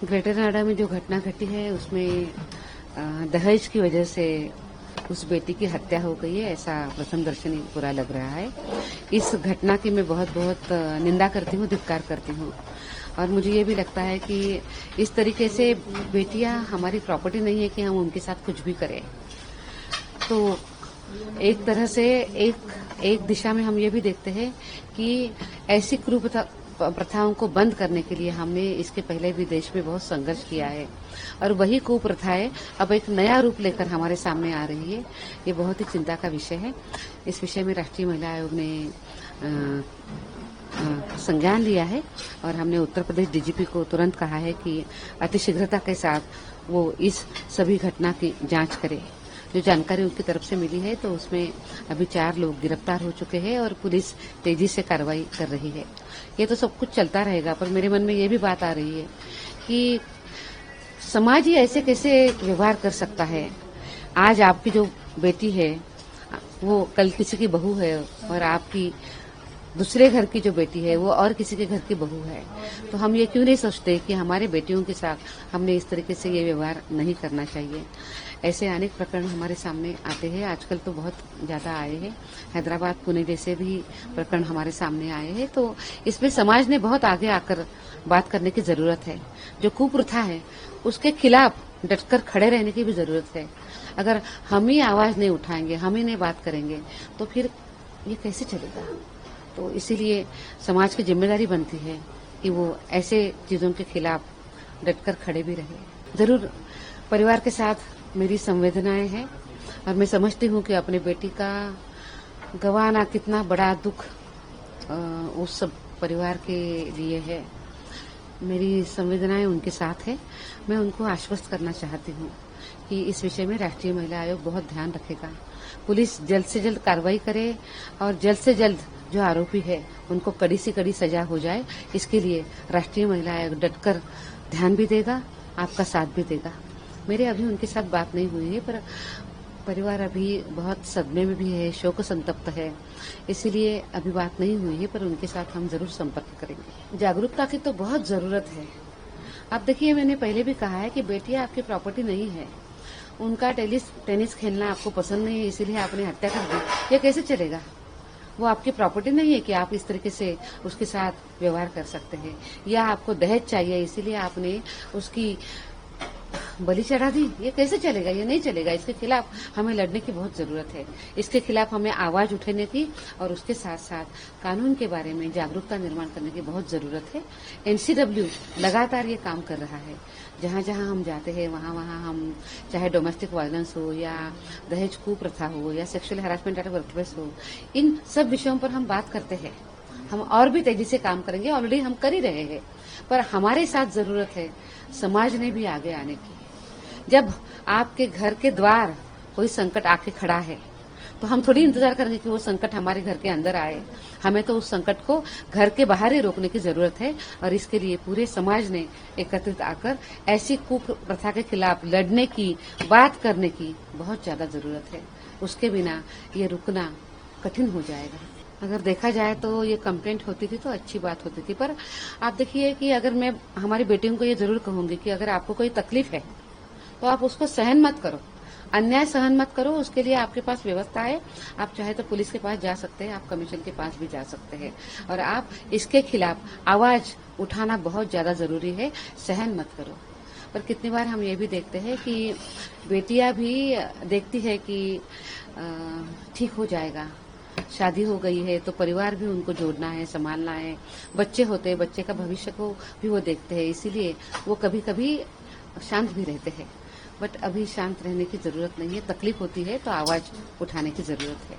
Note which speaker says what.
Speaker 1: Greater Noida में जो घटना घटी है उसमें दहेज की वजह से उस बेटी की हत्या हो गई है, ऐसा प्रथम दर्शनी बुरा लग रहा है। इस घटना की मैं बहुत बहुत निंदा करती हूँ, धिक्कार करती हूँ। और मुझे ये भी लगता है कि इस तरीके से बेटियां हमारी प्रॉपर्टी नहीं है कि हम उनके साथ कुछ भी करें। तो एक तरह से एक दिशा में हम ये भी देखते हैं कि ऐसी क्रूर प्रथाओं को बंद करने के लिए हमने इसके पहले भी देश में बहुत संघर्ष किया है और वही कुप्रथाएं अब एक नया रूप लेकर हमारे सामने आ रही है। ये बहुत ही चिंता का विषय है। इस विषय में राष्ट्रीय महिला आयोग ने संज्ञान लिया है और हमने उत्तर प्रदेश डीजीपी को तुरंत कहा है कि अतिशीघ्रता के साथ वो इस सभी घटना की जांच करे। जो जानकारी उनकी तरफ से मिली है तो उसमें अभी 4 लोग गिरफ्तार हो चुके हैं और पुलिस तेजी से कार्रवाई कर रही है। ये तो सब कुछ चलता रहेगा, पर मेरे मन में ये भी बात आ रही है कि समाज ही ऐसे कैसे व्यवहार कर सकता है। आज आपकी जो बेटी है वो कल किसी की बहू है और आपकी दूसरे घर की जो बेटी है वो और किसी के घर की बहू है। तो हम ये क्यों नहीं सोचते कि हमारे बेटियों के साथ हमने इस तरीके से ये व्यवहार नहीं करना चाहिए। ऐसे अनेक प्रकरण हमारे सामने आते हैं, आजकल तो बहुत ज्यादा आए हैं। हैदराबाद, पुणे जैसे भी प्रकरण हमारे सामने आए हैं। तो इसमें समाज ने बहुत आगे आकर बात करने की जरूरत है। जो कुप्रथा है उसके खिलाफ डटकर खड़े रहने की भी जरूरत है। अगर हम ही आवाज नहीं उठाएंगे, हम ही नहीं बात करेंगे तो फिर ये कैसे चलेगा। तो इसीलिए समाज की जिम्मेदारी बनती है कि वो ऐसे चीजों के खिलाफ डटकर खड़े भी रहे। जरूर परिवार के साथ मेरी संवेदनाएं हैं और मैं समझती हूँ कि अपने बेटी का गंवाना कितना बड़ा दुख उस सब परिवार के लिए है। मेरी संवेदनाएं उनके साथ है। मैं उनको आश्वस्त करना चाहती हूँ कि इस विषय में राष्ट्रीय महिला आयोग बहुत ध्यान रखेगा। पुलिस जल्द से जल्द कार्रवाई करे और जल्द से जल्द जो आरोपी है उनको कड़ी से कड़ी सजा हो जाए। इसके लिए राष्ट्रीय महिला आयोग डटकर ध्यान भी देगा, आपका साथ भी देगा। मेरे अभी उनके साथ बात नहीं हुई है, पर परिवार अभी बहुत सदमे में भी है, शोक संतप्त है, इसीलिए अभी बात नहीं हुई है, पर उनके साथ हम जरूर संपर्क करेंगे। जागरूकता की तो बहुत जरूरत है। आप देखिए, मैंने पहले भी कहा है कि बेटियां आपकी प्रॉपर्टी नहीं है। उनका टेनिस खेलना आपको पसंद नहीं है, इसीलिए आपने हत्या कर दी। ये कैसे चलेगा। वो आपकी प्रॉपर्टी नहीं है कि आप इस तरीके से उसके साथ व्यवहार कर सकते हैं। या आपको दहेज चाहिए इसीलिए आपने उसकी बलि चढ़ा दी। ये कैसे चलेगा, ये नहीं चलेगा। इसके खिलाफ हमें लड़ने की बहुत जरूरत है। इसके खिलाफ हमें आवाज उठाने की और उसके साथ साथ कानून के बारे में जागरूकता निर्माण करने की बहुत जरूरत है। एनसीडब्ल्यू लगातार ये काम कर रहा है। जहाँ जहाँ हम जाते हैं वहाँ वहाँ हम चाहे डोमेस्टिक वायलेंस हो या दहेज कुप्रथा हो या सेक्सुअल हैरेसमेंट एट वर्कप्लेस हो, इन सब विषयों पर हम बात करते हैं। हम और भी तेजी से काम करेंगे, ऑलरेडी हम कर ही रहे हैं, पर हमारे साथ जरूरत है समाज ने भी आगे आने की। जब आपके घर के द्वार कोई संकट आके खड़ा है तो हम थोड़ी इंतजार करेंगे कि वो संकट हमारे घर के अंदर आए। हमें तो उस संकट को घर के बाहर ही रोकने की जरूरत है और इसके लिए पूरे समाज ने एकत्रित आकर ऐसी कुप्रथा के खिलाफ लड़ने की, बात करने की बहुत ज्यादा जरूरत है। उसके बिना ये रुकना कठिन हो जाएगा। अगर देखा जाए तो ये कंप्लेंट होती थी तो अच्छी बात होती थी, पर आप देखिए कि अगर मैं हमारी बेटियों को ये जरूर कहूंगी कि अगर आपको कोई तकलीफ है तो आप उसको सहन मत करो, अन्याय सहन मत करो। उसके लिए आपके पास व्यवस्था है। आप चाहे तो पुलिस के पास जा सकते हैं, आप कमीशन के पास भी जा सकते हैं और आप इसके खिलाफ आवाज उठाना बहुत ज्यादा जरूरी है। सहन मत करो। पर कितनी बार हम ये भी देखते हैं कि बेटियां भी देखती है कि ठीक हो जाएगा, शादी हो गई है तो परिवार भी उनको जोड़ना है, संभालना है। बच्चे होते हैं, बच्चे का भविष्य को भी वो देखते हैं, इसीलिए वो कभी कभी शांत भी रहते हैं। बट अभी शांत रहने की जरूरत नहीं है। तकलीफ होती है तो आवाज उठाने की जरूरत है।